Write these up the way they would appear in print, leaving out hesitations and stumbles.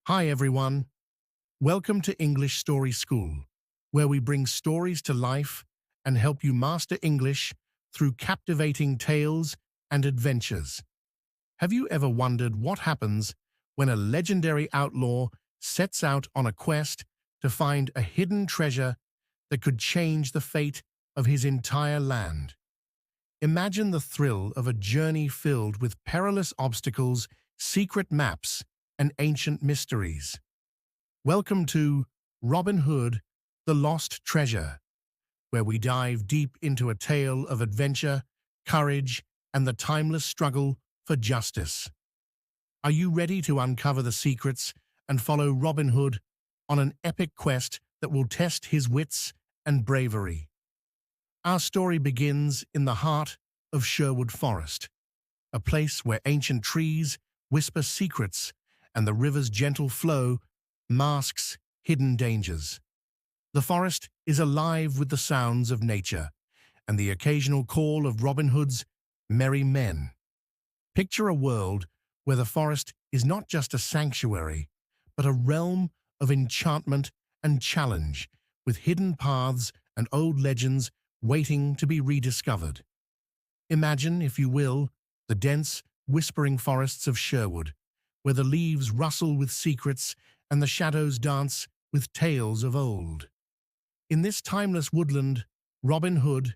Hi everyone, welcome to English Story School, where we bring stories to life and help you master English through captivating tales and adventures. Have you ever wondered what happens when a legendary outlaw sets out on a quest to find a hidden treasure that could change the fate of his entire land? Imagine the thrill of a journey filled with perilous obstacles, secret maps, and ancient mysteries. Welcome to Robin Hood, the Lost Treasure, where we dive deep into a tale of adventure, courage, and the timeless struggle for justice. Are you ready to uncover the secrets and follow Robin Hood on an epic quest that will test his wits and bravery? Our story begins in the heart of Sherwood Forest, a place where ancient trees whisper secrets and the river's gentle flow masks hidden dangers. The forest is alive with the sounds of nature and the occasional call of Robin Hood's merry men. Picture a world where the forest is not just a sanctuary, but a realm of enchantment and challenge, with hidden paths and old legends waiting to be rediscovered. Imagine, if you will, the dense, whispering forests of Sherwood, where the leaves rustle with secrets and the shadows dance with tales of old. In this timeless woodland, Robin Hood,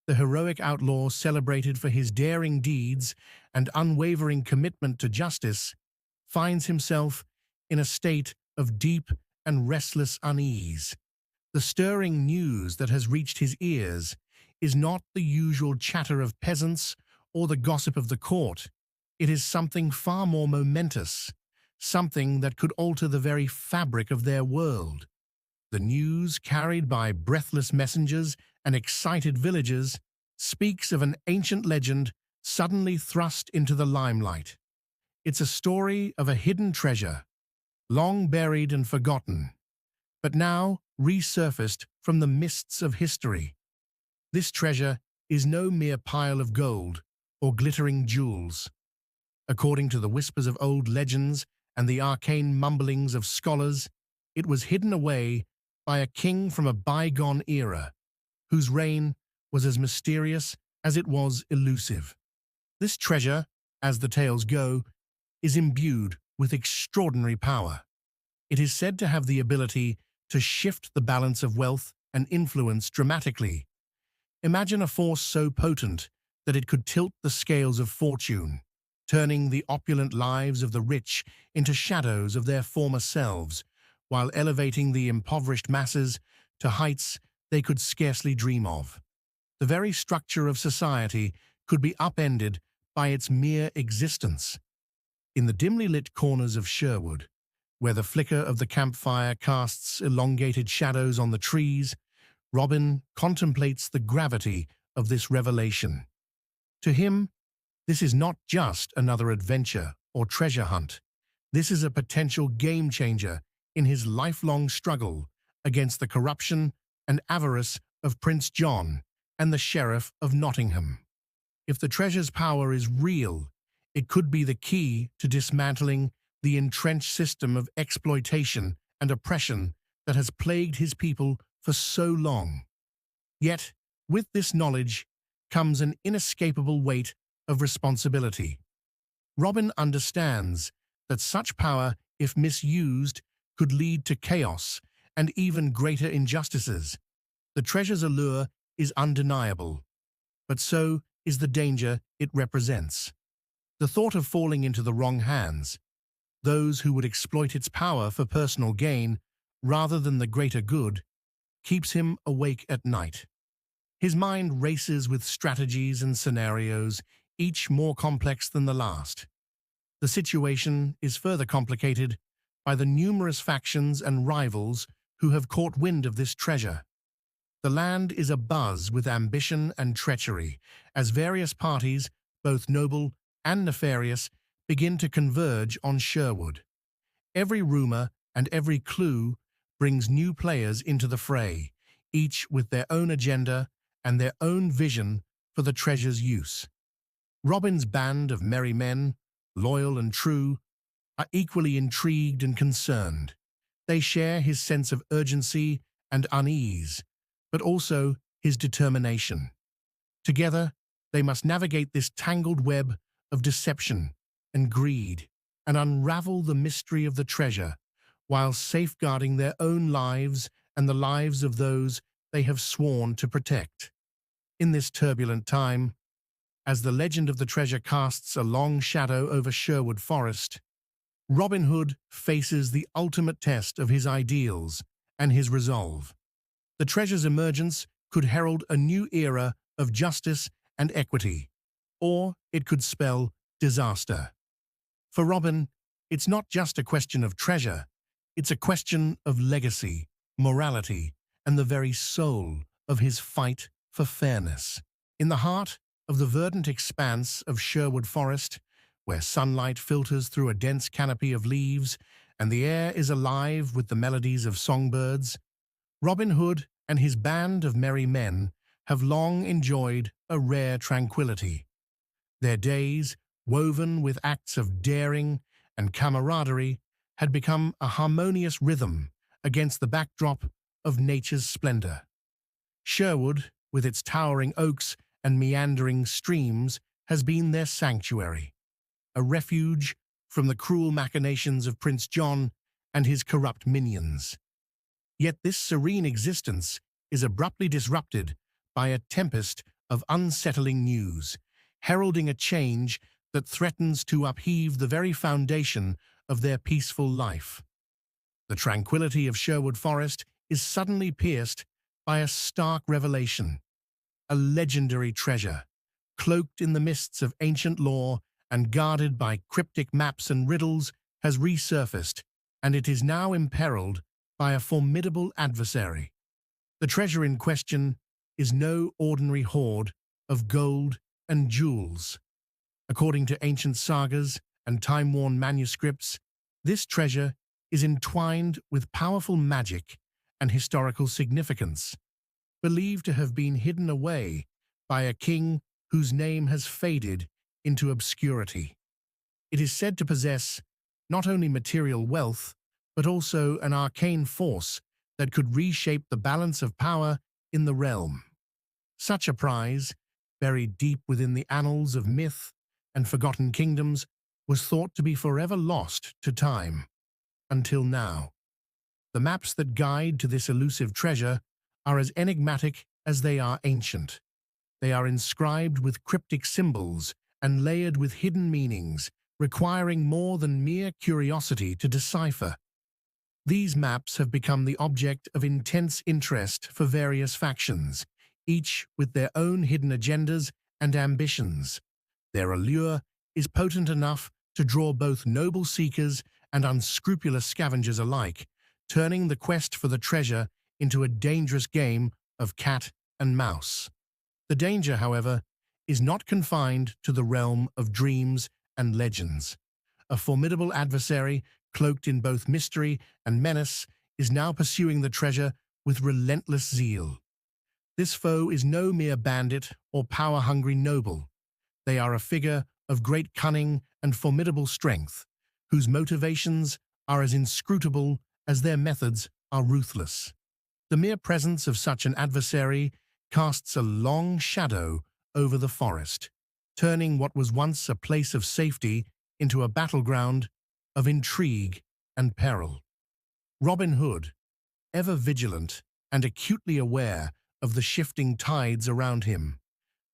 the heroic outlaw celebrated for his daring deeds and unwavering commitment to justice, finds himself in a state of deep and restless unease. The stirring news that has reached his ears is not the usual chatter of peasants or the gossip of the court. It is something far more momentous, something that could alter the very fabric of their world. The news, carried by breathless messengers and excited villagers, speaks of an ancient legend suddenly thrust into the limelight. It's a story of a hidden treasure, long buried and forgotten, but now resurfaced from the mists of history. This treasure is no mere pile of gold or glittering jewels. According to the whispers of old legends and the arcane mumblings of scholars, it was hidden away by a king from a bygone era, whose reign was as mysterious as it was elusive. This treasure, as the tales go, is imbued with extraordinary power. It is said to have the ability to shift the balance of wealth and influence dramatically. Imagine a force so potent that it could tilt the scales of fortune, turning the opulent lives of the rich into shadows of their former selves, while elevating the impoverished masses to heights they could scarcely dream of. The very structure of society could be upended by its mere existence. In the dimly lit corners of Sherwood, where the flicker of the campfire casts elongated shadows on the trees, Robin contemplates the gravity of this revelation. To him, this is not just another adventure or treasure hunt. This is a potential game changer in his lifelong struggle against the corruption and avarice of Prince John and the Sheriff of Nottingham. If the treasure's power is real, it could be the key to dismantling the entrenched system of exploitation and oppression that has plagued his people for so long. Yet, with this knowledge comes an inescapable weight of responsibility. Robin understands that such power, if misused, could lead to chaos and even greater injustices. The treasure's allure is undeniable, but so is the danger it represents. The thought of falling into the wrong hands, those who would exploit its power for personal gain rather than the greater good, keeps him awake at night. His mind races with strategies and scenarios, each more complex than the last. The situation is further complicated by the numerous factions and rivals who have caught wind of this treasure. The land is abuzz with ambition and treachery, as various parties, both noble and nefarious, begin to converge on Sherwood. Every rumor and every clue brings new players into the fray, each with their own agenda and their own vision for the treasure's use. Robin's band of merry men, loyal and true, are equally intrigued and concerned. They share his sense of urgency and unease, but also his determination. Together, they must navigate this tangled web of deception and greed and unravel the mystery of the treasure while safeguarding their own lives and the lives of those they have sworn to protect. In this turbulent time, as the legend of the treasure casts a long shadow over Sherwood Forest, Robin Hood faces the ultimate test of his ideals and his resolve. The treasure's emergence could herald a new era of justice and equity, or it could spell disaster. For Robin, it's not just a question of treasure, it's a question of legacy, morality, and the very soul of his fight for fairness. In the heart of the verdant expanse of Sherwood Forest, where sunlight filters through a dense canopy of leaves and the air is alive with the melodies of songbirds, Robin Hood and his band of merry men have long enjoyed a rare tranquility. Their days, woven with acts of daring and camaraderie, had become a harmonious rhythm against the backdrop of nature's splendor. Sherwood, with its towering oaks and meandering streams, has been their sanctuary, a refuge from the cruel machinations of Prince John and his corrupt minions. Yet this serene existence is abruptly disrupted by a tempest of unsettling news, heralding a change that threatens to upheave the very foundation of their peaceful life. The tranquility of Sherwood Forest is suddenly pierced by a stark revelation. A legendary treasure, cloaked in the mists of ancient lore and guarded by cryptic maps and riddles, has resurfaced, and it is now imperiled by a formidable adversary. The treasure in question is no ordinary hoard of gold and jewels. According to ancient sagas and time-worn manuscripts, this treasure is entwined with powerful magic and historical significance, believed to have been hidden away by a king whose name has faded into obscurity. It is said to possess not only material wealth, but also an arcane force that could reshape the balance of power in the realm. Such a prize, buried deep within the annals of myth and forgotten kingdoms, was thought to be forever lost to time, until now. The maps that guide to this elusive treasure are as enigmatic as they are ancient. They are inscribed with cryptic symbols and layered with hidden meanings, requiring more than mere curiosity to decipher. These maps have become the object of intense interest for various factions, each with their own hidden agendas and ambitions. Their allure is potent enough to draw both noble seekers and unscrupulous scavengers alike, turning the quest for the treasure into a dangerous game of cat and mouse. The danger, however, is not confined to the realm of dreams and legends. A formidable adversary, cloaked in both mystery and menace, is now pursuing the treasure with relentless zeal. This foe is no mere bandit or power-hungry noble. They are a figure of great cunning and formidable strength, whose motivations are as inscrutable as their methods are ruthless. The mere presence of such an adversary casts a long shadow over the forest, turning what was once a place of safety into a battleground of intrigue and peril. Robin Hood, ever vigilant and acutely aware of the shifting tides around him,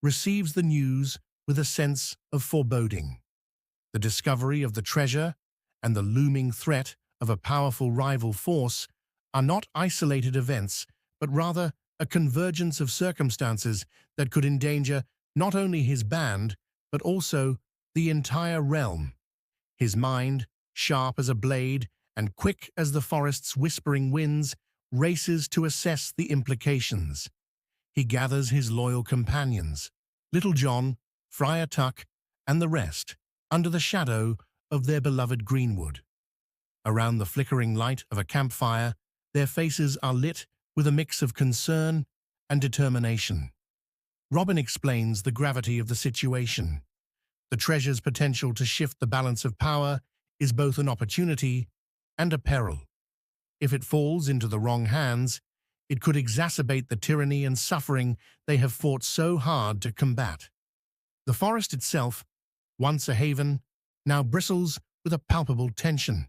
receives the news with a sense of foreboding. The discovery of the treasure and the looming threat of a powerful rival force are not isolated events, but rather a convergence of circumstances that could endanger not only his band, but also the entire realm. His mind, sharp as a blade and quick as the forest's whispering winds, races to assess the implications. He gathers his loyal companions, Little John, Friar Tuck, and the rest, under the shadow of their beloved greenwood. Around the flickering light of a campfire, their faces are lit with a mix of concern and determination. Robin explains the gravity of the situation. The treasure's potential to shift the balance of power is both an opportunity and a peril. If it falls into the wrong hands, it could exacerbate the tyranny and suffering they have fought so hard to combat. The forest itself, once a haven, now bristles with a palpable tension.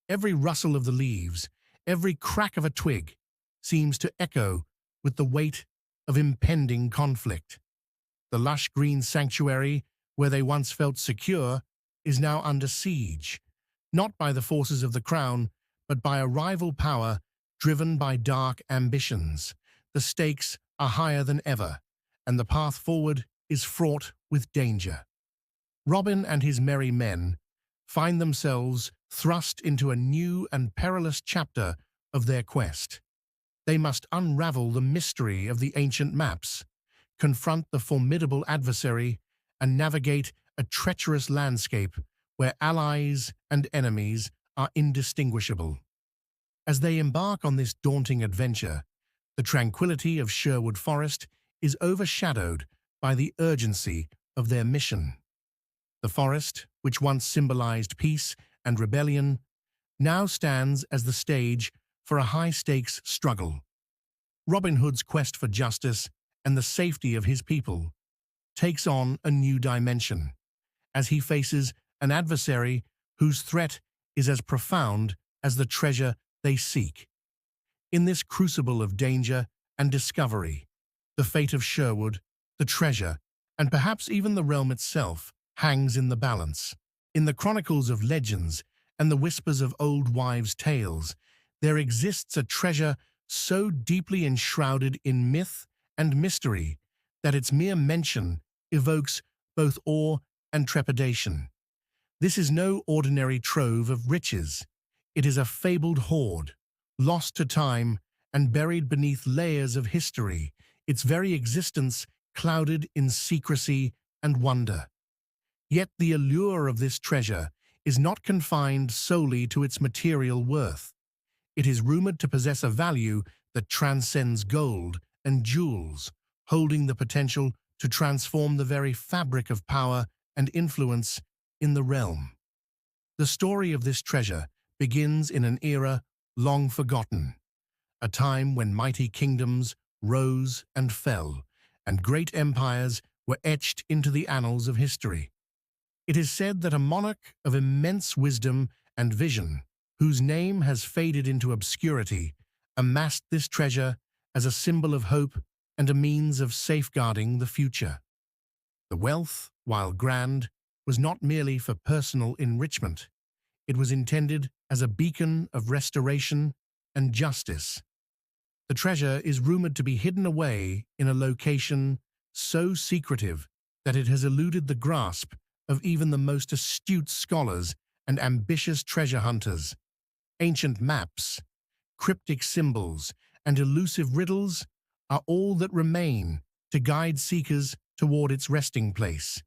Every rustle of the leaves, every crack of a twig, seems to echo with the weight of impending conflict. The lush green sanctuary, where they once felt secure, is now under siege, not by the forces of the crown, but by a rival power driven by dark ambitions. The stakes are higher than ever, and the path forward is fraught with danger. Robin and his merry men find themselves thrust into a new and perilous chapter of their quest. They must unravel the mystery of the ancient maps, confront the formidable adversary, and navigate a treacherous landscape where allies and enemies are indistinguishable. As they embark on this daunting adventure, the tranquility of Sherwood Forest is overshadowed by the urgency of their mission. The forest, which once symbolized peace and rebellion, now stands as the stage for a high-stakes struggle. Robin Hood's quest for justice and the safety of his people takes on a new dimension as he faces an adversary whose threat is as profound as the treasure they seek. In this crucible of danger and discovery, the fate of Sherwood, the treasure, and perhaps even the realm itself hangs in the balance. In the chronicles of legends and the whispers of old wives' tales, there exists a treasure so deeply enshrouded in myth and mystery that its mere mention evokes both awe and trepidation. This is no ordinary trove of riches. It is a fabled hoard, lost to time and buried beneath layers of history, its very existence clouded in secrecy and wonder. Yet the allure of this treasure is not confined solely to its material worth. It is rumored to possess a value that transcends gold and jewels, holding the potential to transform the very fabric of power and influence in the realm. The story of this treasure begins in an era long forgotten, a time when mighty kingdoms rose and fell, and great empires were etched into the annals of history. It is said that a monarch of immense wisdom and vision, whose name has faded into obscurity, amassed this treasure as a symbol of hope and a means of safeguarding the future. The wealth, while grand, was not merely for personal enrichment. It was intended as a beacon of restoration and justice. The treasure is rumored to be hidden away in a location so secretive that it has eluded the grasp of even the most astute scholars and ambitious treasure hunters. Ancient maps, cryptic symbols, and elusive riddles are all that remain to guide seekers toward its resting place.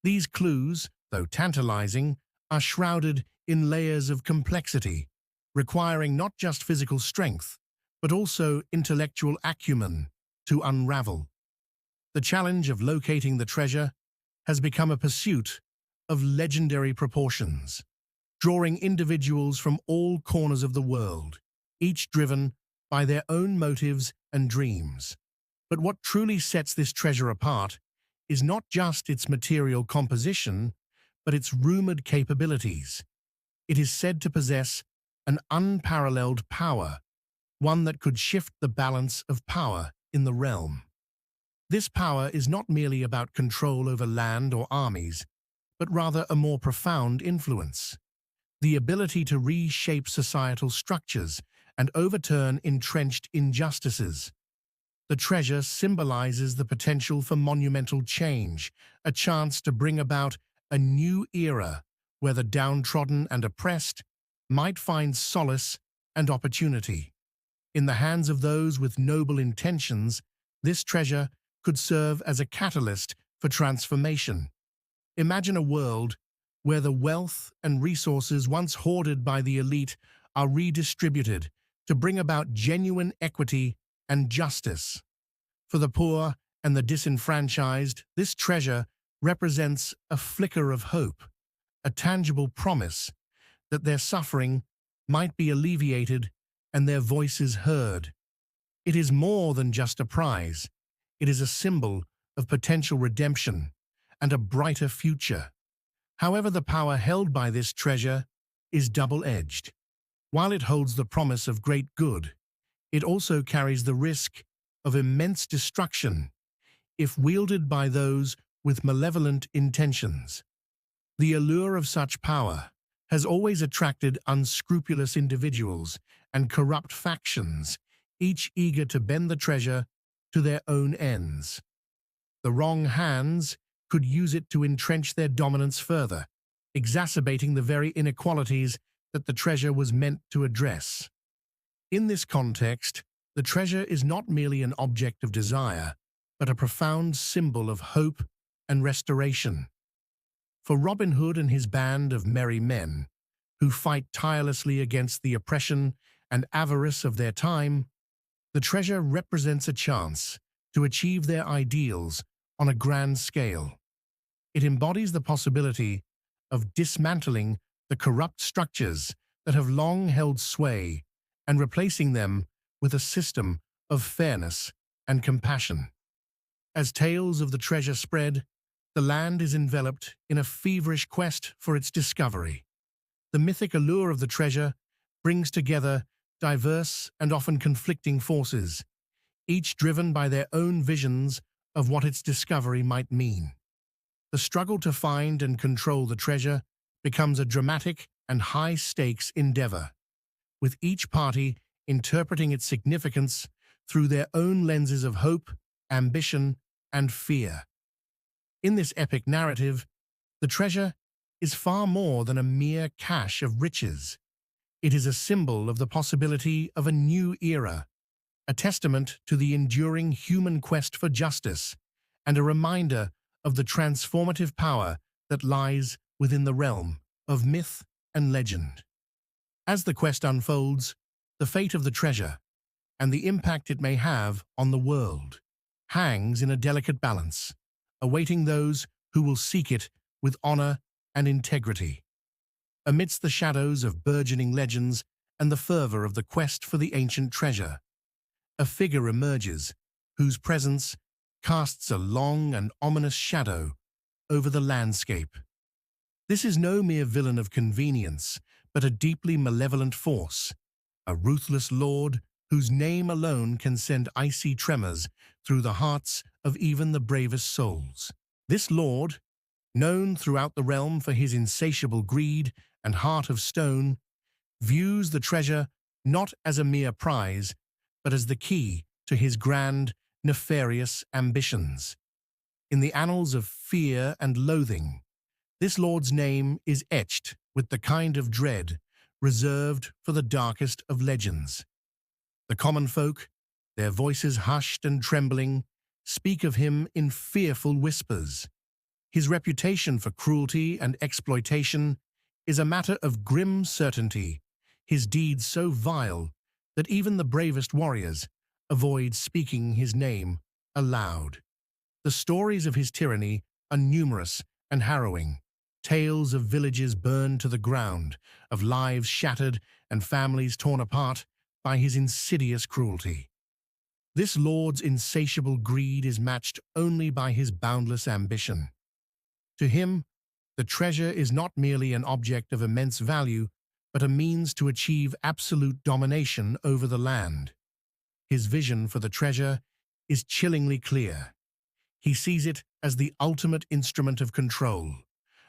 These clues, though tantalizing, are shrouded in layers of complexity, requiring not just physical strength, but also intellectual acumen to unravel. The challenge of locating the treasure has become a pursuit of legendary proportions, drawing individuals from all corners of the world, each driven by their own motives and dreams. But what truly sets this treasure apart is not just its material composition, but its rumored capabilities. It is said to possess an unparalleled power, one that could shift the balance of power in the realm. This power is not merely about control over land or armies, but rather a more profound influence. The ability to reshape societal structures and overturn entrenched injustices. The treasure symbolizes the potential for monumental change, a chance to bring about a new era where the downtrodden and oppressed might find solace and opportunity. In the hands of those with noble intentions, this treasure could serve as a catalyst for transformation. Imagine a world where the wealth and resources once hoarded by the elite are redistributed to bring about genuine equity and justice. For the poor and the disenfranchised, this treasure represents a flicker of hope, a tangible promise that their suffering might be alleviated and their voices heard. It is more than just a prize. It is a symbol of potential redemption and a brighter future. However, the power held by this treasure is double-edged. While it holds the promise of great good, it also carries the risk of immense destruction if wielded by those with malevolent intentions. The allure of such power has always attracted unscrupulous individuals and corrupt factions, each eager to bend the treasure to their own ends. The wrong hands could use it to entrench their dominance further, exacerbating the very inequalities that the treasure was meant to address. In this context, the treasure is not merely an object of desire, but a profound symbol of hope and restoration. For Robin Hood and his band of merry men, who fight tirelessly against the oppression and avarice of their time, the treasure represents a chance to achieve their ideals on a grand scale. It embodies the possibility of dismantling the corrupt structures that have long held sway and replacing them with a system of fairness and compassion. As tales of the treasure spread, the land is enveloped in a feverish quest for its discovery. The mythic allure of the treasure brings together diverse and often conflicting forces, each driven by their own visions of what its discovery might mean. The struggle to find and control the treasure becomes a dramatic and high-stakes endeavor, with each party interpreting its significance through their own lenses of hope, ambition, and fear. In this epic narrative, the treasure is far more than a mere cache of riches. It is a symbol of the possibility of a new era, a testament to the enduring human quest for justice, and a reminder of the transformative power that lies within the realm of myth and legend. As the quest unfolds, the fate of the treasure and the impact it may have on the world hangs in a delicate balance, awaiting those who will seek it with honor and integrity. Amidst the shadows of burgeoning legends and the fervor of the quest for the ancient treasure, a figure emerges whose presence casts a long and ominous shadow over the landscape. This is no mere villain of convenience, but a deeply malevolent force, a ruthless lord whose name alone can send icy tremors through the hearts of even the bravest souls. This lord, known throughout the realm for his insatiable greed and heart of stone, views the treasure not as a mere prize, but as the key to his grand, nefarious ambitions. In the annals of fear and loathing, this lord's name is etched with the kind of dread reserved for the darkest of legends. The common folk, their voices hushed and trembling, speak of him in fearful whispers. His reputation for cruelty and exploitation is a matter of grim certainty, his deeds so vile that even the bravest warriors avoid speaking his name aloud. The stories of his tyranny are numerous and harrowing. Tales of villages burned to the ground, of lives shattered and families torn apart by his insidious cruelty. This lord's insatiable greed is matched only by his boundless ambition. To him, the treasure is not merely an object of immense value, but a means to achieve absolute domination over the land. His vision for the treasure is chillingly clear. He sees it as the ultimate instrument of control,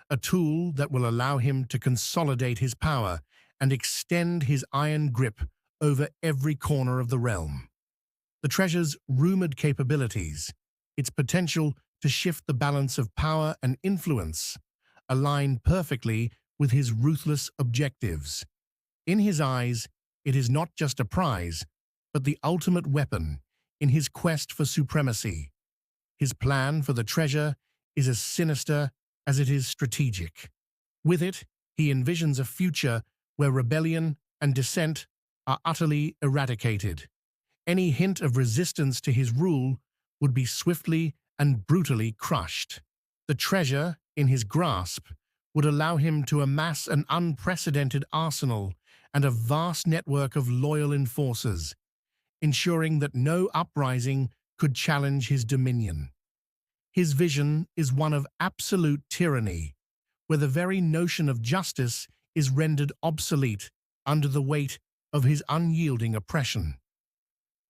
a tool that will allow him to consolidate his power and extend his iron grip over every corner of the realm. The treasure's rumored capabilities, its potential to shift the balance of power and influence, align perfectly with his ruthless objectives. In his eyes, it is not just a prize, but the ultimate weapon in his quest for supremacy. His plan for the treasure is as sinister as it is strategic. With it, he envisions a future where rebellion and dissent are utterly eradicated. Any hint of resistance to his rule would be swiftly and brutally crushed. The treasure, in his grasp, would allow him to amass an unprecedented arsenal and a vast network of loyal enforcers, ensuring that no uprising could challenge his dominion. His vision is one of absolute tyranny, where the very notion of justice is rendered obsolete under the weight of his unyielding oppression.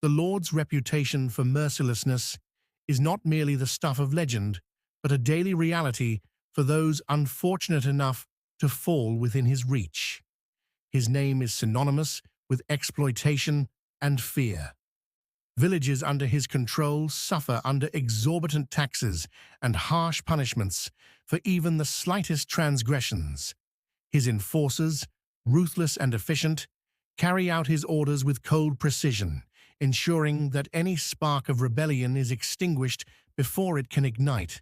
The Lord's reputation for mercilessness is not merely the stuff of legend, but a daily reality for those unfortunate enough to fall within his reach. His name is synonymous with exploitation and fear. Villages under his control suffer under exorbitant taxes and harsh punishments for even the slightest transgressions. His enforcers, ruthless and efficient, carry out his orders with cold precision, ensuring that any spark of rebellion is extinguished before it can ignite.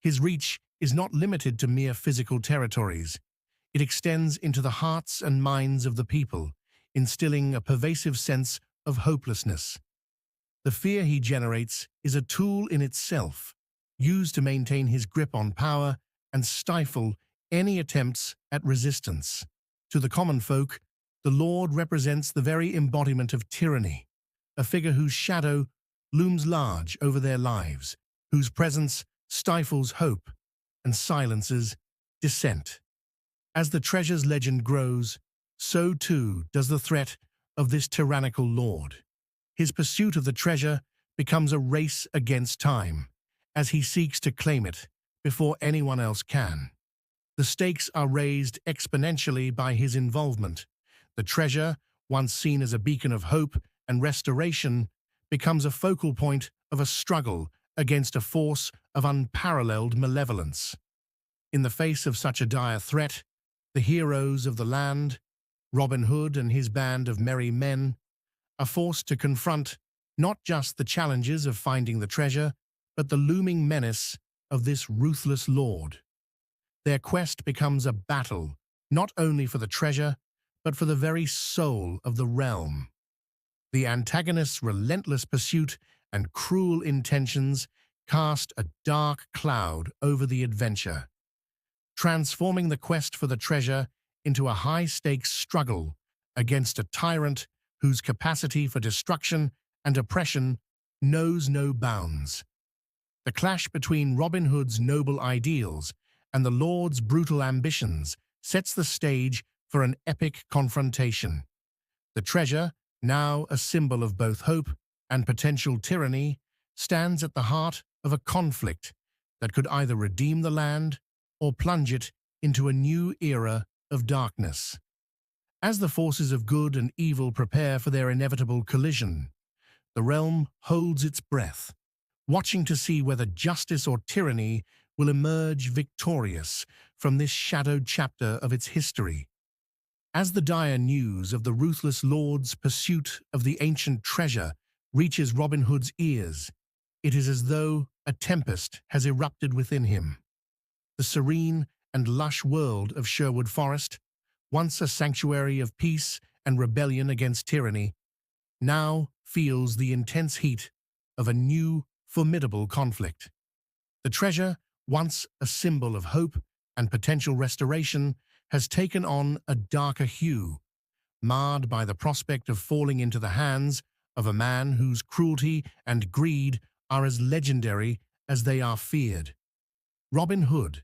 His reach is not limited to mere physical territories. It extends into the hearts and minds of the people, instilling a pervasive sense of hopelessness. The fear he generates is a tool in itself, used to maintain his grip on power and stifle any attempts at resistance. To the common folk, the Lord represents the very embodiment of tyranny, a figure whose shadow looms large over their lives, whose presence stifles hope and silences dissent. As the treasure's legend grows, so too does the threat of this tyrannical lord. His pursuit of the treasure becomes a race against time, as he seeks to claim it before anyone else can. The stakes are raised exponentially by his involvement. The treasure, once seen as a beacon of hope and restoration, becomes a focal point of a struggle against a force of unparalleled malevolence. In the face of such a dire threat, the heroes of the land, Robin Hood and his band of merry men, are forced to confront not just the challenges of finding the treasure, but the looming menace of this ruthless lord. Their quest becomes a battle, not only for the treasure, but for the very soul of the realm. The antagonist's relentless pursuit and cruel intentions cast a dark cloud over the adventure, transforming the quest for the treasure into a high-stakes struggle against a tyrant whose capacity for destruction and oppression knows no bounds. The clash between Robin Hood's noble ideals and the Lord's brutal ambitions sets the stage for an epic confrontation. The treasure, now a symbol of both hope and potential tyranny, stands at the heart of a conflict that could either redeem the land or plunge it into a new era of darkness. As the forces of good and evil prepare for their inevitable collision, the realm holds its breath, watching to see whether justice or tyranny will emerge victorious from this shadowed chapter of its history. As the dire news of the ruthless lord's pursuit of the ancient treasure reaches Robin Hood's ears, it is as though a tempest has erupted within him. The serene and lush world of Sherwood Forest, once a sanctuary of peace and rebellion against tyranny, now feels the intense heat of a new, formidable conflict. The treasure, once a symbol of hope and potential restoration, has taken on a darker hue, marred by the prospect of falling into the hands of a man whose cruelty and greed are as legendary as they are feared. Robin Hood,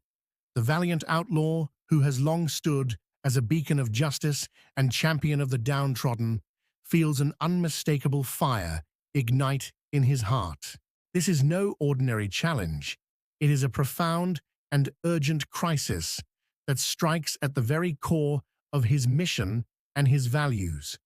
the valiant outlaw who has long stood as a beacon of justice and champion of the downtrodden, feels an unmistakable fire ignite in his heart. This is no ordinary challenge. It is a profound and urgent crisis that strikes at the very core of his mission and his values.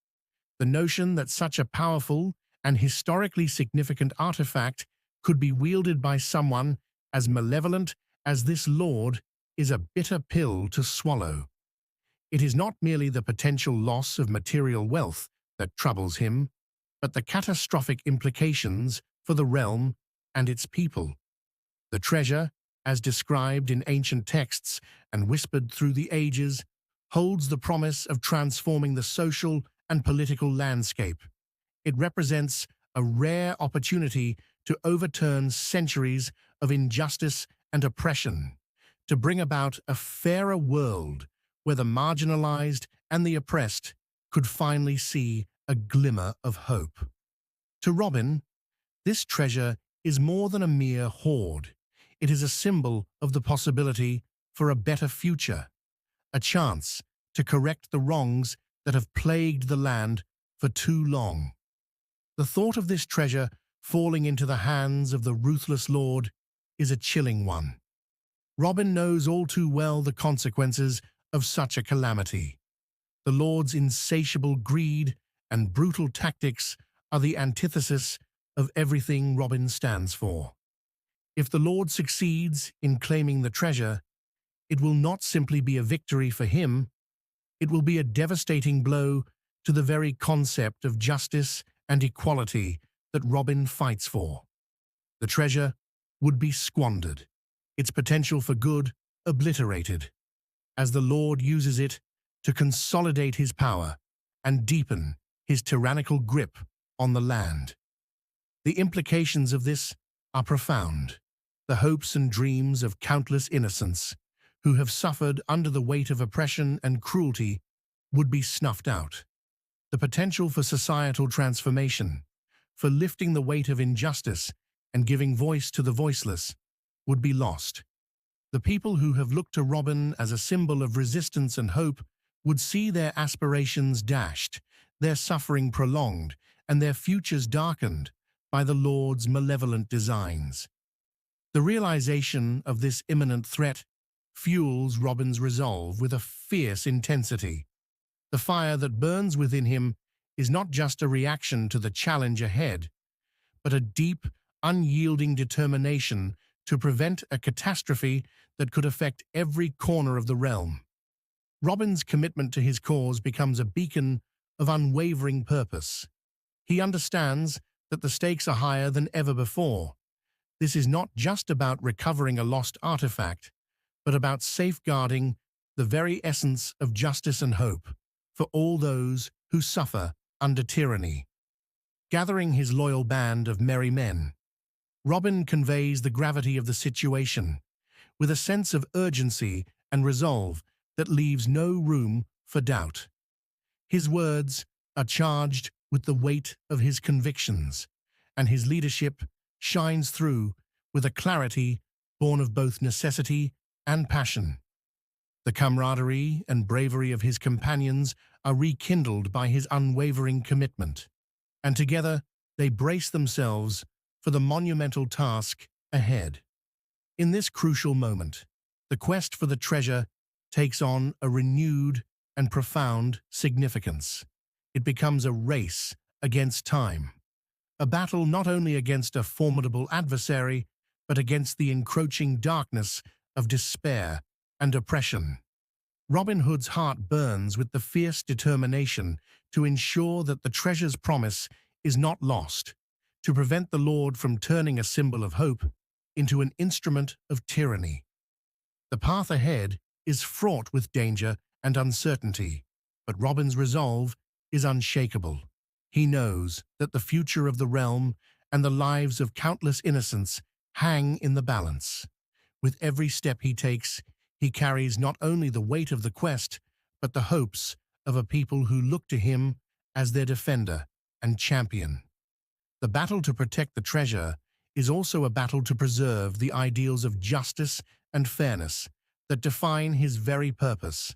The notion that such a powerful and historically significant artifact could be wielded by someone as malevolent as this lord is a bitter pill to swallow. It is not merely the potential loss of material wealth that troubles him, but the catastrophic implications for the realm and its people. The treasure, as described in ancient texts and whispered through the ages, holds the promise of transforming the social and political landscape. It represents a rare opportunity to overturn centuries of injustice and oppression, to bring about a fairer world where the marginalized and the oppressed could finally see a glimmer of hope. To Robin, this treasure is more than a mere hoard. It is a symbol of the possibility for a better future, a chance to correct the wrongs that have plagued the land for too long. The thought of this treasure falling into the hands of the ruthless Lord is a chilling one. Robin knows all too well the consequences of such a calamity. The Lord's insatiable greed and brutal tactics are the antithesis of everything Robin stands for. If the Lord succeeds in claiming the treasure, it will not simply be a victory for him, it will be a devastating blow to the very concept of justice and equality that Robin fights for. The treasure would be squandered, its potential for good obliterated, as the Lord uses it to consolidate his power and deepen his tyrannical grip on the land. The implications of this are profound. The hopes and dreams of countless innocents who have suffered under the weight of oppression and cruelty would be snuffed out. The potential for societal transformation, for lifting the weight of injustice and giving voice to the voiceless, would be lost. The people who have looked to Robin as a symbol of resistance and hope would see their aspirations dashed, their suffering prolonged, and their futures darkened by the Lord's malevolent designs. The realization of this imminent threat fuels Robin's resolve with a fierce intensity. The fire that burns within him is not just a reaction to the challenge ahead, but a deep, unyielding determination to prevent a catastrophe that could affect every corner of the realm. Robin's commitment to his cause becomes a beacon of unwavering purpose. He understands that the stakes are higher than ever before. This is not just about recovering a lost artifact, but about safeguarding the very essence of justice and hope for all those who suffer under tyranny. Gathering his loyal band of merry men, Robin conveys the gravity of the situation with a sense of urgency and resolve that leaves no room for doubt. His words are charged with the weight of his convictions, and his leadership shines through with a clarity born of both necessity and passion. The camaraderie and bravery of his companions are rekindled by his unwavering commitment, and together they brace themselves for the monumental task ahead. In this crucial moment, the quest for the treasure takes on a renewed and profound significance. It becomes a race against time, a battle not only against a formidable adversary, but against the encroaching darkness of despair and oppression. Robin Hood's heart burns with the fierce determination to ensure that the treasure's promise is not lost, to prevent the Lord from turning a symbol of hope into an instrument of tyranny. The path ahead is fraught with danger and uncertainty, but Robin's resolve is unshakable. He knows that the future of the realm and the lives of countless innocents hang in the balance. With every step he takes, he carries not only the weight of the quest, but the hopes of a people who look to him as their defender and champion. The battle to protect the treasure is also a battle to preserve the ideals of justice and fairness that define his very purpose,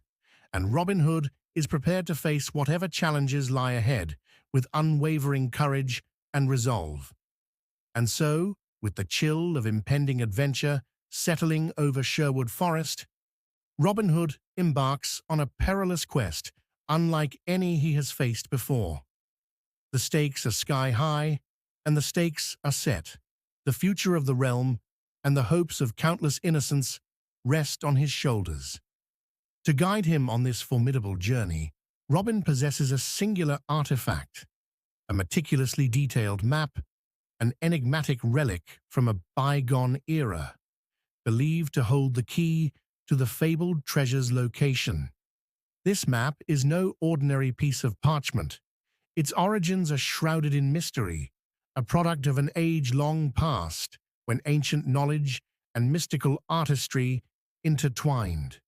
and Robin Hood is prepared to face whatever challenges lie ahead with unwavering courage and resolve. And so, with the chill of impending adventure settling over Sherwood Forest, Robin Hood embarks on a perilous quest unlike any he has faced before. The stakes are sky-high, and the stakes are set. The future of the realm and the hopes of countless innocents rest on his shoulders. To guide him on this formidable journey, Robin possesses a singular artifact, a meticulously detailed map, an enigmatic relic from a bygone era, believed to hold the key to the fabled treasure's location. This map is no ordinary piece of parchment. Its origins are shrouded in mystery, a product of an age long past when ancient knowledge and mystical artistry intertwined.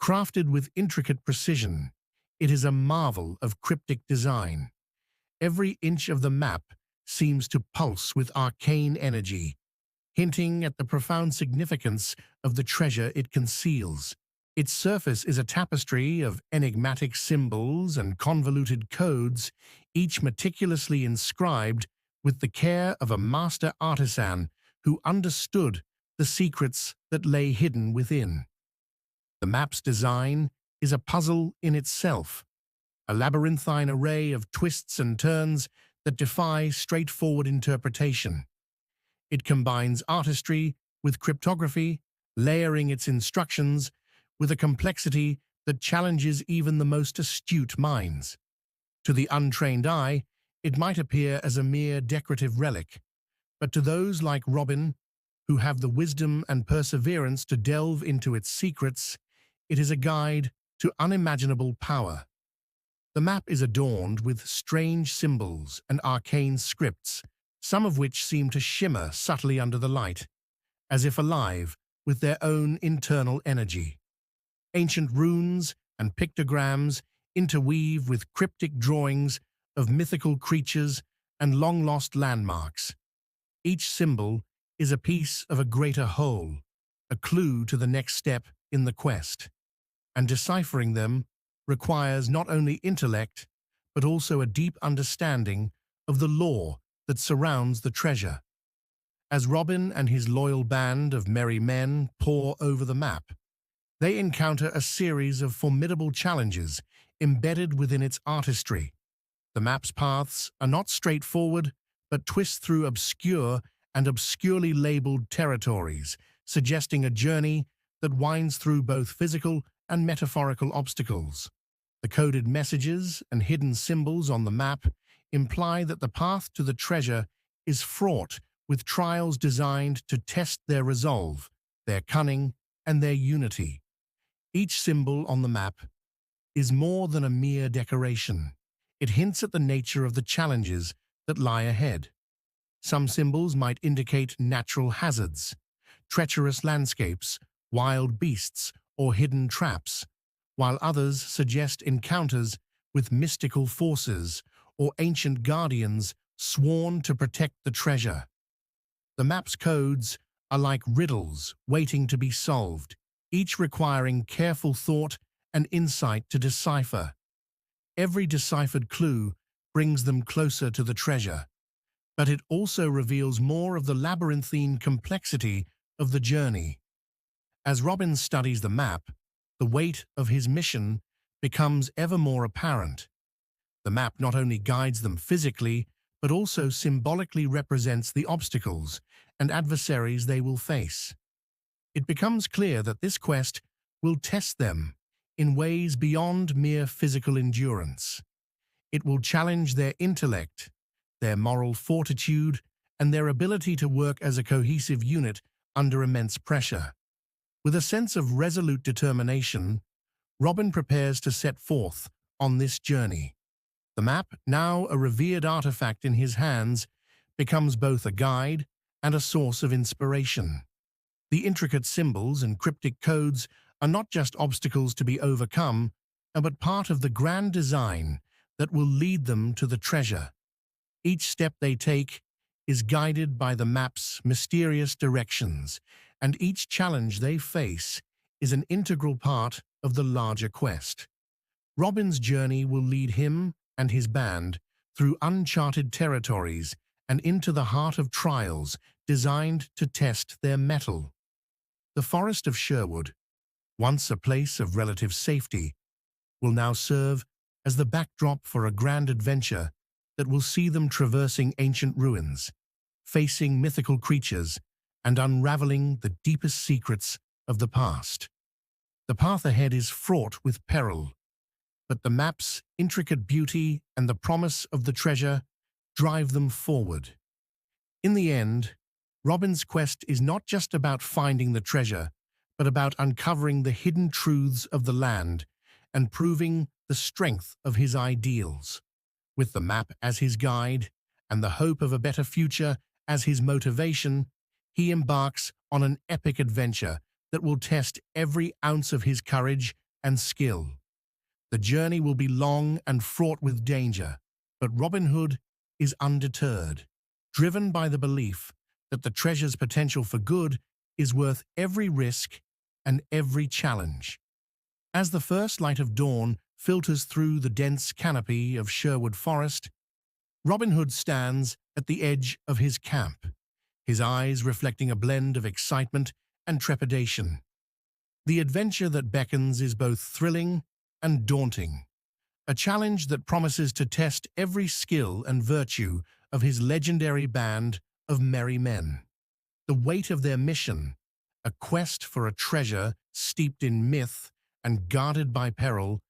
Crafted with intricate precision, it is a marvel of cryptic design. Every inch of the map seems to pulse with arcane energy, hinting at the profound significance of the treasure it conceals. Its surface is a tapestry of enigmatic symbols and convoluted codes, each meticulously inscribed with the care of a master artisan who understood the secrets that lay hidden within. The map's design is a puzzle in itself, a labyrinthine array of twists and turns that defy straightforward interpretation. It combines artistry with cryptography, layering its instructions with a complexity that challenges even the most astute minds. To the untrained eye, it might appear as a mere decorative relic, but to those like Robin, who have the wisdom and perseverance to delve into its secrets, it is a guide to unimaginable power. The map is adorned with strange symbols and arcane scripts, some of which seem to shimmer subtly under the light, as if alive with their own internal energy. Ancient runes and pictograms interweave with cryptic drawings of mythical creatures and long-lost landmarks. Each symbol is a piece of a greater whole, a clue to the next step in the quest. And deciphering them requires not only intellect, but also a deep understanding of the lore that surrounds the treasure. As Robin and his loyal band of merry men pore over the map, they encounter a series of formidable challenges embedded within its artistry. The map's paths are not straightforward, but twist through obscure and obscurely labeled territories, suggesting a journey that winds through both physical and metaphorical obstacles. The coded messages and hidden symbols on the map imply that the path to the treasure is fraught with trials designed to test their resolve, their cunning, and their unity. Each symbol on the map is more than a mere decoration. It hints at the nature of the challenges that lie ahead. Some symbols might indicate natural hazards, treacherous landscapes, wild beasts, or hidden traps, while others suggest encounters with mystical forces or ancient guardians sworn to protect the treasure. The map's codes are like riddles waiting to be solved, each requiring careful thought and insight to decipher. Every deciphered clue brings them closer to the treasure, but it also reveals more of the labyrinthine complexity of the journey. As Robin studies the map, the weight of his mission becomes ever more apparent. The map not only guides them physically, but also symbolically represents the obstacles and adversaries they will face. It becomes clear that this quest will test them in ways beyond mere physical endurance. It will challenge their intellect, their moral fortitude, and their ability to work as a cohesive unit under immense pressure. With a sense of resolute determination, Robin prepares to set forth on this journey. The map, now a revered artifact in his hands, becomes both a guide and a source of inspiration. The intricate symbols and cryptic codes are not just obstacles to be overcome, but part of the grand design that will lead them to the treasure. Each step they take is guided by the map's mysterious directions, and each challenge they face is an integral part of the larger quest. Robin's journey will lead him and his band through uncharted territories and into the heart of trials designed to test their mettle. The forest of Sherwood, once a place of relative safety, will now serve as the backdrop for a grand adventure that will see them traversing ancient ruins, facing mythical creatures, and unraveling the deepest secrets of the past. The path ahead is fraught with peril, but the map's intricate beauty and the promise of the treasure drive them forward. In the end, Robin's quest is not just about finding the treasure, but about uncovering the hidden truths of the land and proving the strength of his ideals. With the map as his guide and the hope of a better future as his motivation, he embarks on an epic adventure that will test every ounce of his courage and skill. The journey will be long and fraught with danger, but Robin Hood is undeterred, driven by the belief that the treasure's potential for good is worth every risk and every challenge. As the first light of dawn filters through the dense canopy of Sherwood Forest, Robin Hood stands at the edge of his camp, his eyes reflecting a blend of excitement and trepidation. The adventure that beckons is both thrilling and daunting, a challenge that promises to test every skill and virtue of his legendary band of merry men. The weight of their mission, a quest for a treasure steeped in myth and guarded by peril,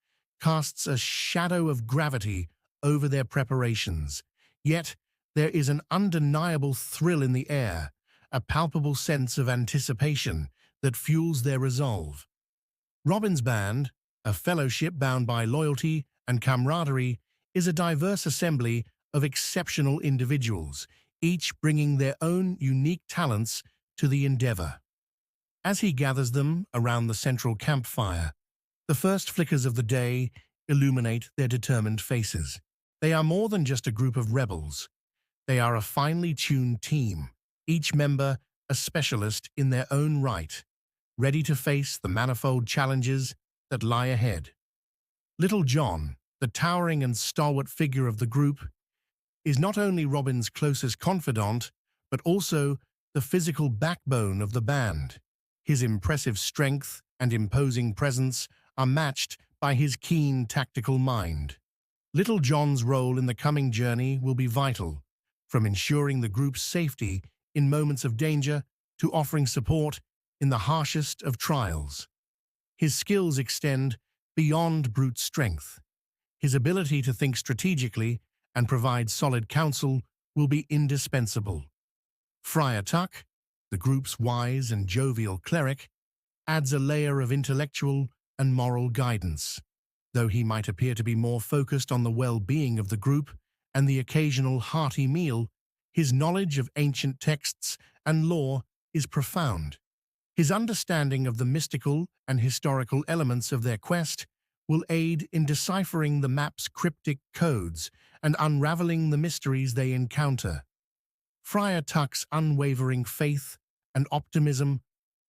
casts a shadow of gravity over their preparations. Yet there is an undeniable thrill in the air, a palpable sense of anticipation that fuels their resolve. Robin's band, a fellowship bound by loyalty and camaraderie, is a diverse assembly of exceptional individuals, each bringing their own unique talents to the endeavor. As he gathers them around the central campfire, the first flickers of the day illuminate their determined faces. They are more than just a group of rebels. They are a finely tuned team, each member a specialist in their own right, ready to face the manifold challenges that lie ahead. Little John, the towering and stalwart figure of the group, is not only Robin's closest confidant, but also the physical backbone of the band. His impressive strength and imposing presence are matched by his keen tactical mind. Little John's role in the coming journey will be vital, from ensuring the group's safety in moments of danger to offering support in the harshest of trials. His skills extend beyond brute strength. His ability to think strategically and provide solid counsel will be indispensable. Friar Tuck, the group's wise and jovial cleric, adds a layer of intellectual and moral guidance. Though he might appear to be more focused on the well-being of the group and the occasional hearty meal, his knowledge of ancient texts and lore is profound. His understanding of the mystical and historical elements of their quest will aid in deciphering the map's cryptic codes and unraveling the mysteries they encounter. Friar Tuck's unwavering faith and optimism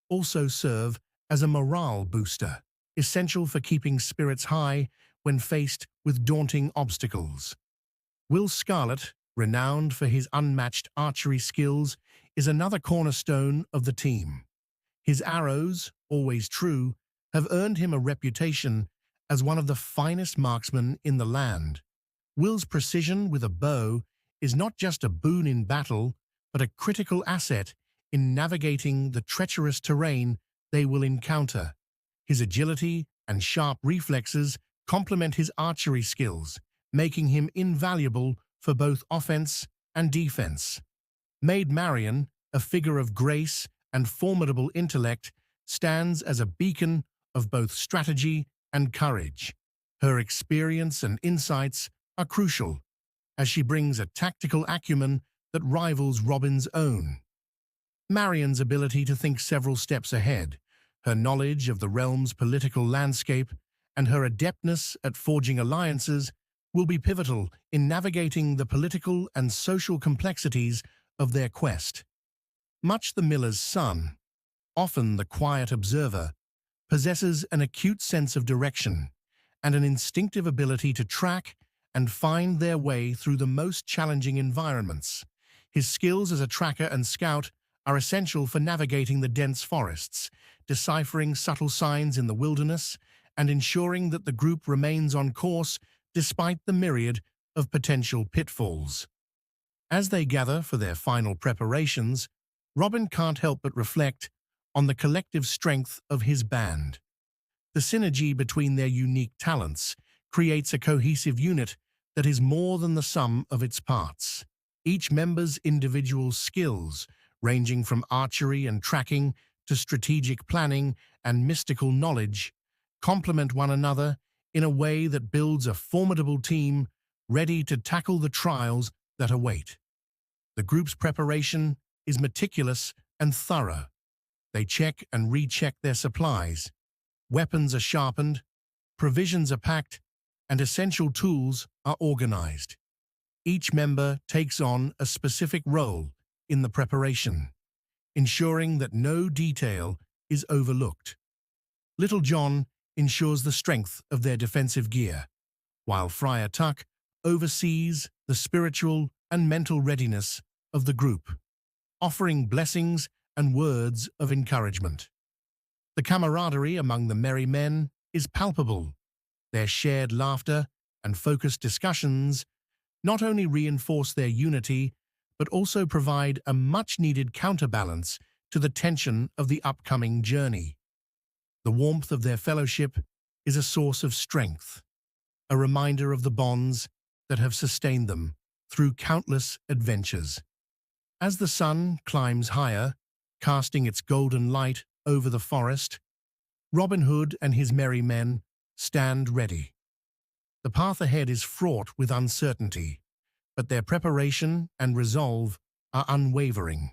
also serve as a morale booster, essential for keeping spirits high when faced with daunting obstacles. Will Scarlet, renowned for his unmatched archery skills, is another cornerstone of the team. His arrows, always true, have earned him a reputation as one of the finest marksmen in the land. Will's precision with a bow is not just a boon in battle, but a critical asset in navigating the treacherous terrain they will encounter. His agility and sharp reflexes complement his archery skills, making him invaluable for both offense and defense. Maid Marian, a figure of grace and formidable intellect, stands as a beacon of both strategy and courage. Her experience and insights are crucial, as she brings a tactical acumen that rivals Robin's own. Marian's ability to think several steps ahead, her knowledge of the realm's political landscape, and her adeptness at forging alliances will be pivotal in navigating the political and social complexities of their quest. Much the miller's son, often the quiet observer, possesses an acute sense of direction and an instinctive ability to track and find their way through the most challenging environments. His skills as a tracker and scout are essential for navigating the dense forests, deciphering subtle signs in the wilderness, and ensuring that the group remains on course despite the myriad of potential pitfalls. As they gather for their final preparations, Robin can't help but reflect on the collective strength of his band. The synergy between their unique talents creates a cohesive unit that is more than the sum of its parts. Each member's individual skills, ranging from archery and tracking to strategic planning and mystical knowledge, complement one another in a way that builds a formidable team ready to tackle the trials that await. The group's preparation is meticulous and thorough. They check and recheck their supplies. Weapons are sharpened, provisions are packed, and essential tools are organized. Each member takes on a specific role in the preparation, ensuring that no detail is overlooked. Little John ensures the strength of their defensive gear, while Friar Tuck oversees the spiritual and mental readiness of the group, offering blessings and words of encouragement. The camaraderie among the merry men is palpable. Their shared laughter and focused discussions not only reinforce their unity, but also provide a much-needed counterbalance to the tension of the upcoming journey. The warmth of their fellowship is a source of strength, a reminder of the bonds that have sustained them through countless adventures. As the sun climbs higher, casting its golden light over the forest, Robin Hood and his merry men stand ready. The path ahead is fraught with uncertainty, but their preparation and resolve are unwavering.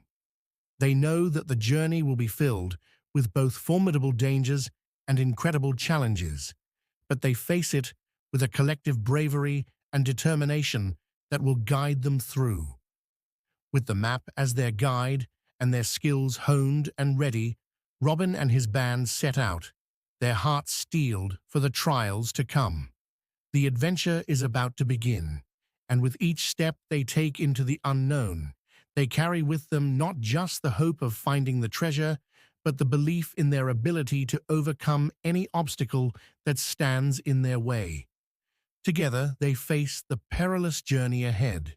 They know that the journey will be filled with both formidable dangers and incredible challenges, but they face it with a collective bravery and determination that will guide them through. With the map as their guide and their skills honed and ready, Robin and his band set out, their hearts steeled for the trials to come. The adventure is about to begin, and with each step they take into the unknown, they carry with them not just the hope of finding the treasure, but the belief in their ability to overcome any obstacle that stands in their way. Together, they face the perilous journey ahead,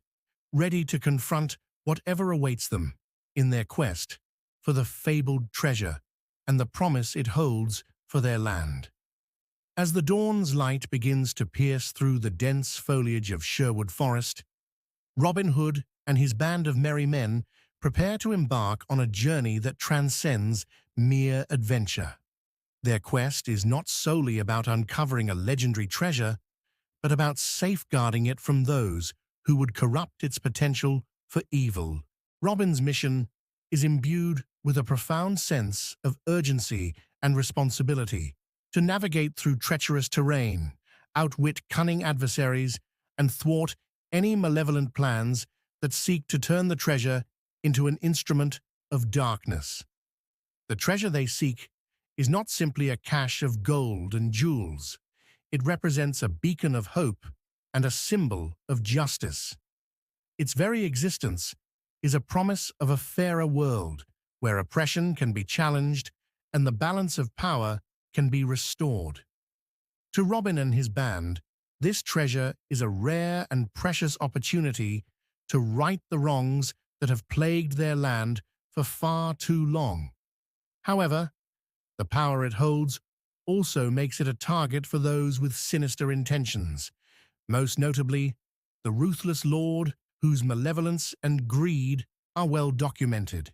ready to confront whatever awaits them in their quest for the fabled treasure and the promise it holds for their land. As the dawn's light begins to pierce through the dense foliage of Sherwood Forest, Robin Hood and his band of merry men prepare to embark on a journey that transcends mere adventure. Their quest is not solely about uncovering a legendary treasure, but about safeguarding it from those who would corrupt its potential for evil. Robin's mission is imbued with a profound sense of urgency and responsibility to navigate through treacherous terrain, outwit cunning adversaries, and thwart any malevolent plans that seek to turn the treasure into an instrument of darkness. The treasure they seek is not simply a cache of gold and jewels. It represents a beacon of hope and a symbol of justice. Its very existence is a promise of a fairer world where oppression can be challenged and the balance of power can be restored. To Robin and his band, this treasure is a rare and precious opportunity to right the wrongs that have plagued their land for far too long. However, the power it holds also makes it a target for those with sinister intentions, most notably the ruthless lord whose malevolence and greed are well documented.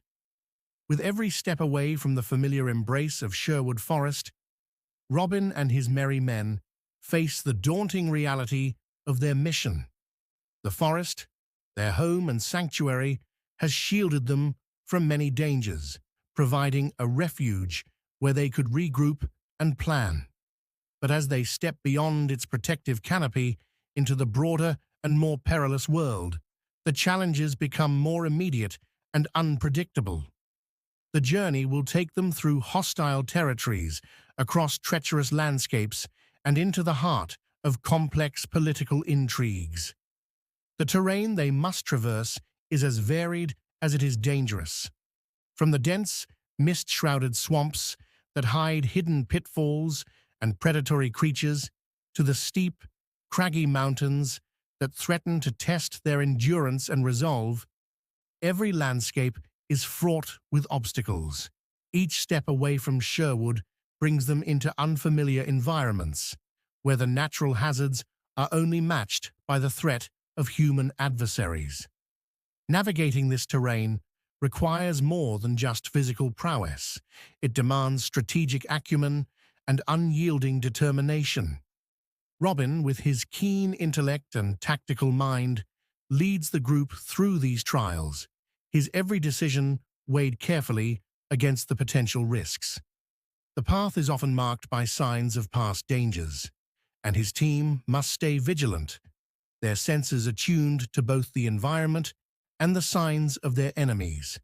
With every step away from the familiar embrace of Sherwood Forest, Robin and his merry men face the daunting reality of their mission. The forest, their home and sanctuary, has shielded them from many dangers, providing a refuge where they could regroup and plan. But as they step beyond its protective canopy into the broader and more perilous world, the challenges become more immediate and unpredictable. The journey will take them through hostile territories, across treacherous landscapes, and into the heart of complex political intrigues. The terrain they must traverse is as varied as it is dangerous. From the dense, mist-shrouded swamps that hide hidden pitfalls and predatory creatures, to the steep, craggy mountains that threaten to test their endurance and resolve, every landscape is fraught with obstacles. Each step away from Sherwood brings them into unfamiliar environments, where the natural hazards are only matched by the threat of human adversaries. Navigating this terrain requires more than just physical prowess. It demands strategic acumen and unyielding determination. Robin, with his keen intellect and tactical mind, leads the group through these trials, his every decision weighed carefully against the potential risks. The path is often marked by signs of past dangers, and his team must stay vigilant, their senses attuned to both the environment and the signs of their enemies.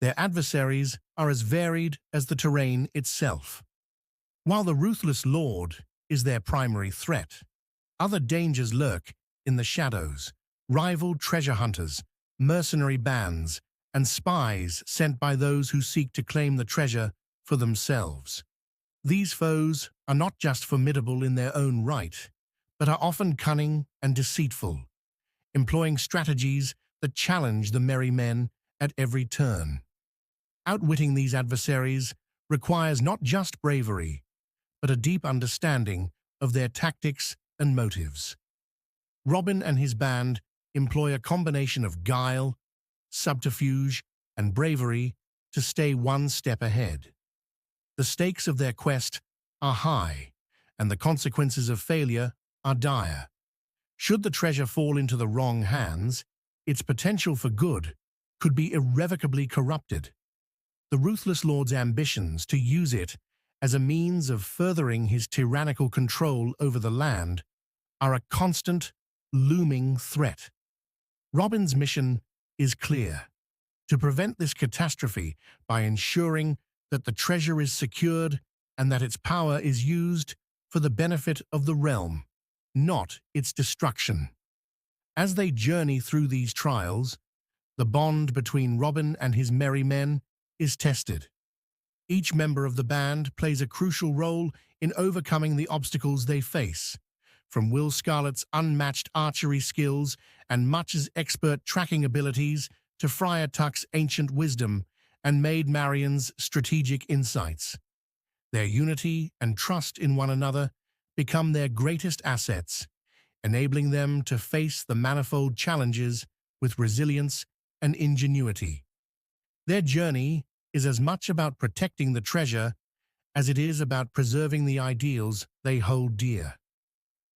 Their adversaries are as varied as the terrain itself. While the ruthless lord is their primary threat, other dangers lurk in the shadows: rival treasure hunters, mercenary bands, and spies sent by those who seek to claim the treasure for themselves. These foes are not just formidable in their own right, but are often cunning and deceitful, employing strategies that challenge the merry men at every turn. Outwitting these adversaries requires not just bravery, but a deep understanding of their tactics and motives. Robin and his band employ a combination of guile, subterfuge, and bravery to stay one step ahead. The stakes of their quest are high, and the consequences of failure are dire. Should the treasure fall into the wrong hands, its potential for good could be irrevocably corrupted. The ruthless lord's ambitions to use it as a means of furthering his tyrannical control over the land are a constant, looming threat. Robin's mission is clear: to prevent this catastrophe by ensuring that the treasure is secured and that its power is used for the benefit of the realm, not its destruction. As they journey through these trials, the bond between Robin and his merry men is tested. Each member of the band plays a crucial role in overcoming the obstacles they face, from Will Scarlet's unmatched archery skills and Much's expert tracking abilities to Friar Tuck's ancient wisdom and Maid Marian's strategic insights. Their unity and trust in one another become their greatest assets, enabling them to face the manifold challenges with resilience and ingenuity. Their journey is as much about protecting the treasure as it is about preserving the ideals they hold dear.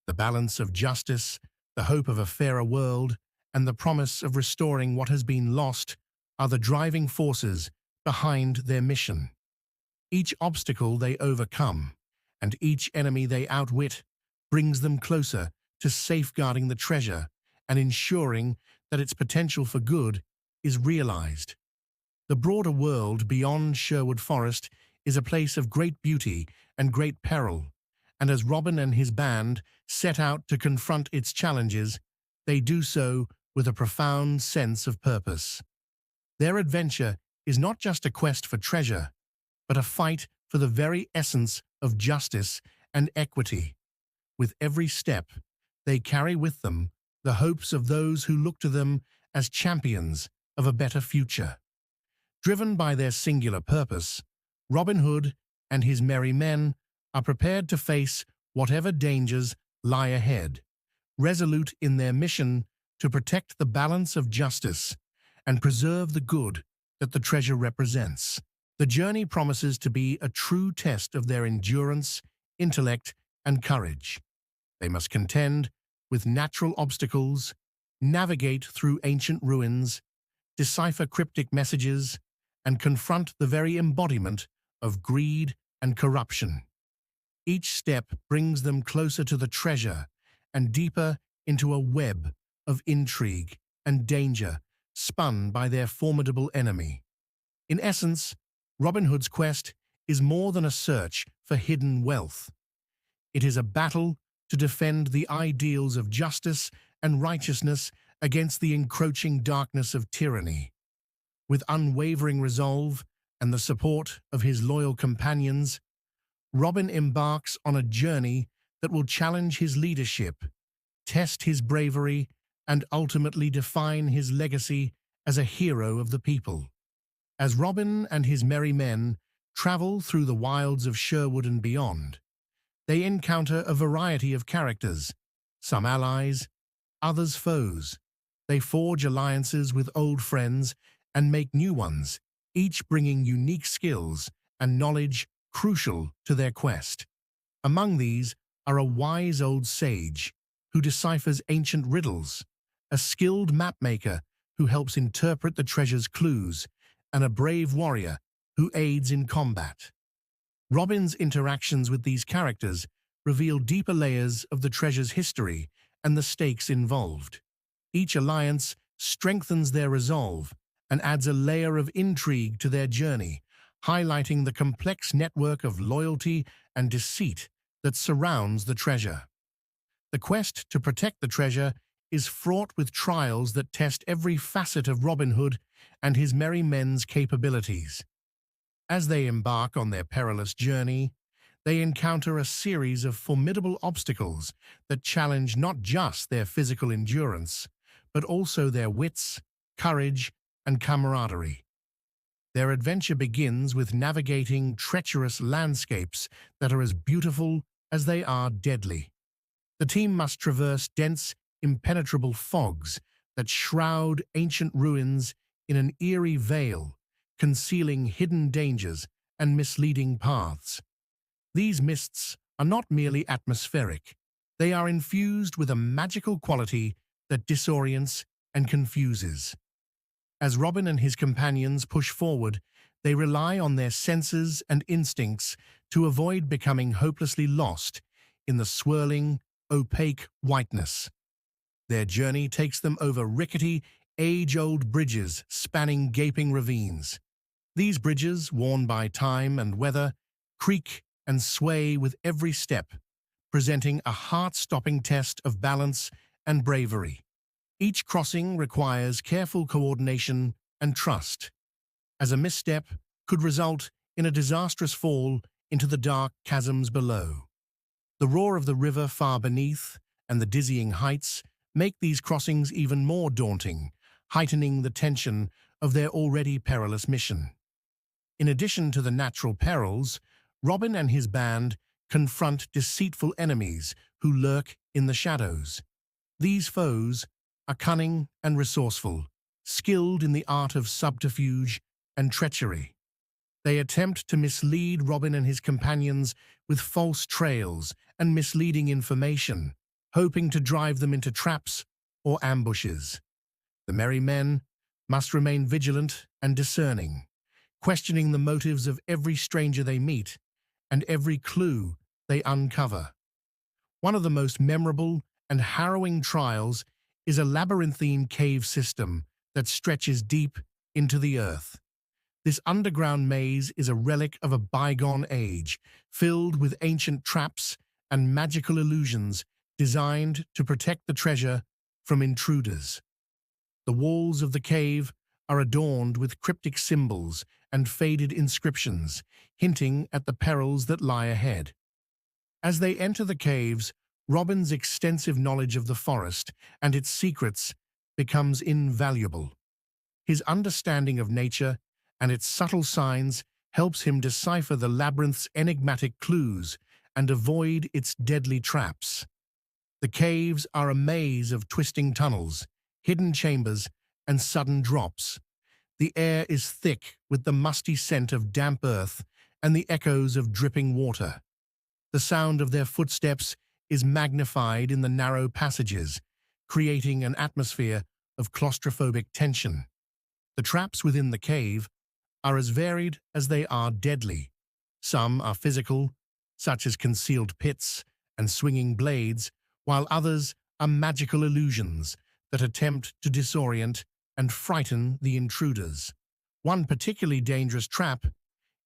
The balance of justice, the hope of a fairer world, and the promise of restoring what has been lost are the driving forces behind their mission. Each obstacle they overcome, and each enemy they outwit, brings them closer to safeguarding the treasure and ensuring that its potential for good is realized. The broader world beyond Sherwood Forest is a place of great beauty and great peril, and as Robin and his band set out to confront its challenges, they do so with a profound sense of purpose. Their adventure is not just a quest for treasure, but a fight for the very essence of justice and equity. With every step, they carry with them the hopes of those who look to them as champions of a better future. Driven by their singular purpose, Robin Hood and his merry men are prepared to face whatever dangers lie ahead, resolute in their mission to protect the balance of justice and preserve the good that the treasure represents. The journey promises to be a true test of their endurance, intellect, and courage. They must contend with natural obstacles, navigate through ancient ruins, decipher cryptic messages, and confront the very embodiment of greed and corruption. Each step brings them closer to the treasure and deeper into a web of intrigue and danger spun by their formidable enemy. In essence, Robin Hood's quest is more than a search for hidden wealth. It is a battle to defend the ideals of justice and righteousness against the encroaching darkness of tyranny. With unwavering resolve and the support of his loyal companions, Robin embarks on a journey that will challenge his leadership, test his bravery, and ultimately define his legacy as a hero of the people. As Robin and his merry men travel through the wilds of Sherwood and beyond, they encounter a variety of characters, some allies, others foes. They forge alliances with old friends and make new ones, each bringing unique skills and knowledge crucial to their quest. Among these are a wise old sage who deciphers ancient riddles, a skilled mapmaker who helps interpret the treasure's clues, and a brave warrior who aids in combat. Robin's interactions with these characters reveal deeper layers of the treasure's history and the stakes involved. Each alliance strengthens their resolve and adds a layer of intrigue to their journey, highlighting the complex network of loyalty and deceit that surrounds the treasure. The quest to protect the treasure is fraught with trials that test every facet of Robin Hood and his merry men's capabilities. As they embark on their perilous journey, they encounter a series of formidable obstacles that challenge not just their physical endurance, but also their wits, courage, and camaraderie. Their adventure begins with navigating treacherous landscapes that are as beautiful as they are deadly. The team must traverse dense, impenetrable fogs that shroud ancient ruins in an eerie veil, concealing hidden dangers and misleading paths. These mists are not merely atmospheric. They are infused with a magical quality that disorients and confuses. As Robin and his companions push forward, they rely on their senses and instincts to avoid becoming hopelessly lost in the swirling, opaque whiteness. Their journey takes them over rickety, age-old bridges spanning gaping ravines. These bridges, worn by time and weather, creak and sway with every step, presenting a heart-stopping test of balance and bravery. Each crossing requires careful coordination and trust, as a misstep could result in a disastrous fall into the dark chasms below. The roar of the river far beneath and the dizzying heights make these crossings even more daunting, heightening the tension of their already perilous mission. In addition to the natural perils, Robin and his band confront deceitful enemies who lurk in the shadows. These foes are cunning and resourceful, skilled in the art of subterfuge and treachery. They attempt to mislead Robin and his companions with false trails and misleading information, hoping to drive them into traps or ambushes. The merry men must remain vigilant and discerning, questioning the motives of every stranger they meet and every clue they uncover. One of the most memorable and harrowing trials is a labyrinthine cave system that stretches deep into the earth. This underground maze is a relic of a bygone age, filled with ancient traps and magical illusions designed to protect the treasure from intruders. The walls of the cave are adorned with cryptic symbols and faded inscriptions, hinting at the perils that lie ahead. As they enter the caves, Robin's extensive knowledge of the forest and its secrets becomes invaluable. His understanding of nature and its subtle signs helps him decipher the labyrinth's enigmatic clues and avoid its deadly traps. The caves are a maze of twisting tunnels, hidden chambers, and sudden drops. The air is thick with the musty scent of damp earth and the echoes of dripping water. The sound of their footsteps is magnified in the narrow passages, creating an atmosphere of claustrophobic tension. The traps within the cave are as varied as they are deadly. Some are physical, such as concealed pits and swinging blades, while others are magical illusions that attempt to disorient and frighten the intruders. One particularly dangerous trap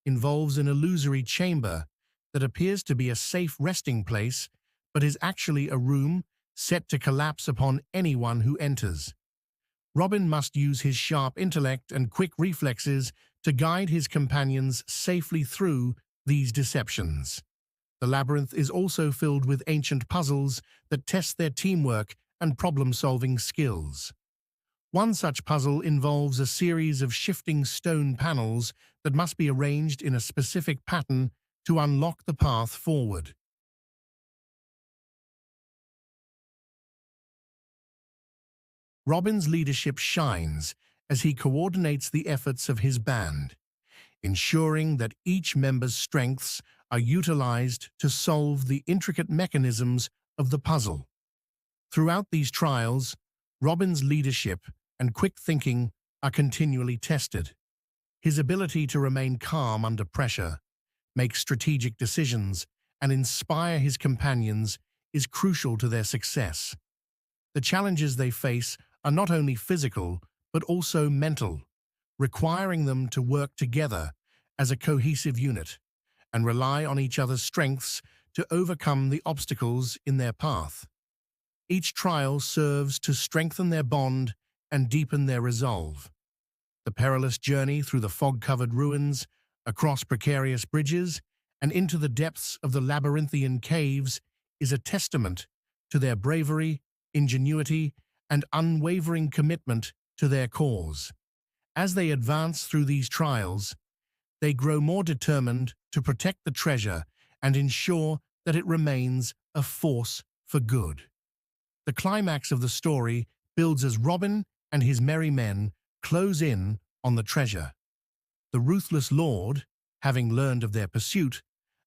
involves an illusory chamber that appears to be a safe resting place, but is actually a room set to collapse upon anyone who enters. Robin must use his sharp intellect and quick reflexes to guide his companions safely through these deceptions. The labyrinth is also filled with ancient puzzles that test their teamwork and problem-solving skills. One such puzzle involves a series of shifting stone panels that must be arranged in a specific pattern to unlock the path forward. Robin's leadership shines as he coordinates the efforts of his band, ensuring that each member's strengths are utilized to solve the intricate mechanisms of the puzzle. Throughout these trials, Robin's leadership and quick thinking are continually tested. His ability to remain calm under pressure, make strategic decisions, and inspire his companions is crucial to their success. The challenges they face are not only physical, but also mental, requiring them to work together as a cohesive unit and rely on each other's strengths to overcome the obstacles in their path. Each trial serves to strengthen their bond and deepen their resolve. The perilous journey through the fog-covered ruins, across precarious bridges, and into the depths of the labyrinthian caves is a testament to their bravery, ingenuity, and unwavering commitment to their cause. As they advance through these trials, they grow more determined to protect the treasure and ensure that it remains a force for good. The climax of the story builds as Robin and his merry men close in on the treasure. The ruthless lord, having learned of their pursuit,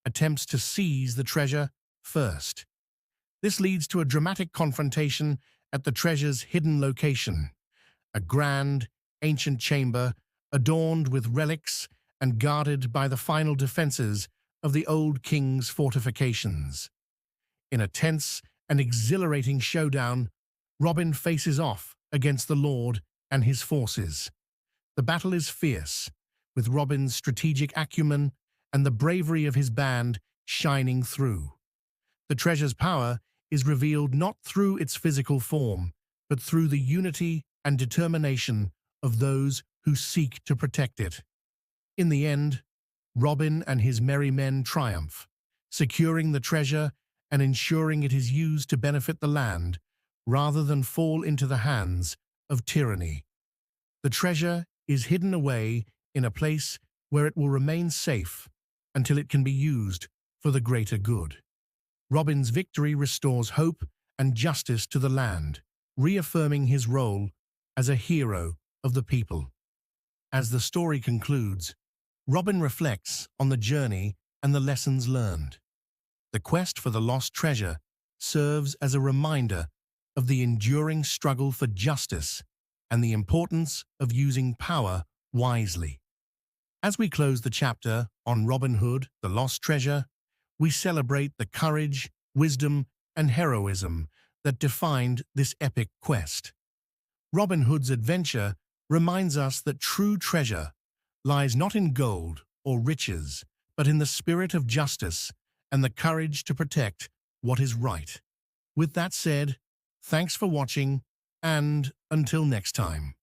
attempts to seize the treasure first. This leads to a dramatic confrontation at the treasure's hidden location, a grand, ancient chamber adorned with relics and guarded by the final defenses of the old king's fortifications. In a tense and exhilarating showdown, Robin faces off against the Lord and his forces. The battle is fierce, with Robin's strategic acumen and the bravery of his band shining through. The treasure's power is revealed not through its physical form, but through the unity and determination of those who seek to protect it. In the end, Robin and his merry men triumph, securing the treasure and ensuring it is used to benefit the land, rather than fall into the hands of tyranny. The treasure is hidden away in a place where it will remain safe until it can be used for the greater good. Robin's victory restores hope and justice to the land, reaffirming his role as a hero of the people. As the story concludes, Robin reflects on the journey and the lessons learned. The quest for the lost treasure serves as a reminder of the enduring struggle for justice and the importance of using power wisely. As we close the chapter on Robin Hood, the Lost Treasure, we celebrate the courage, wisdom, and heroism that defined this epic quest. Robin Hood's adventure reminds us that true treasure lies not in gold or riches, but in the spirit of justice and the courage to protect what is right. With that said, thanks for watching, and until next time.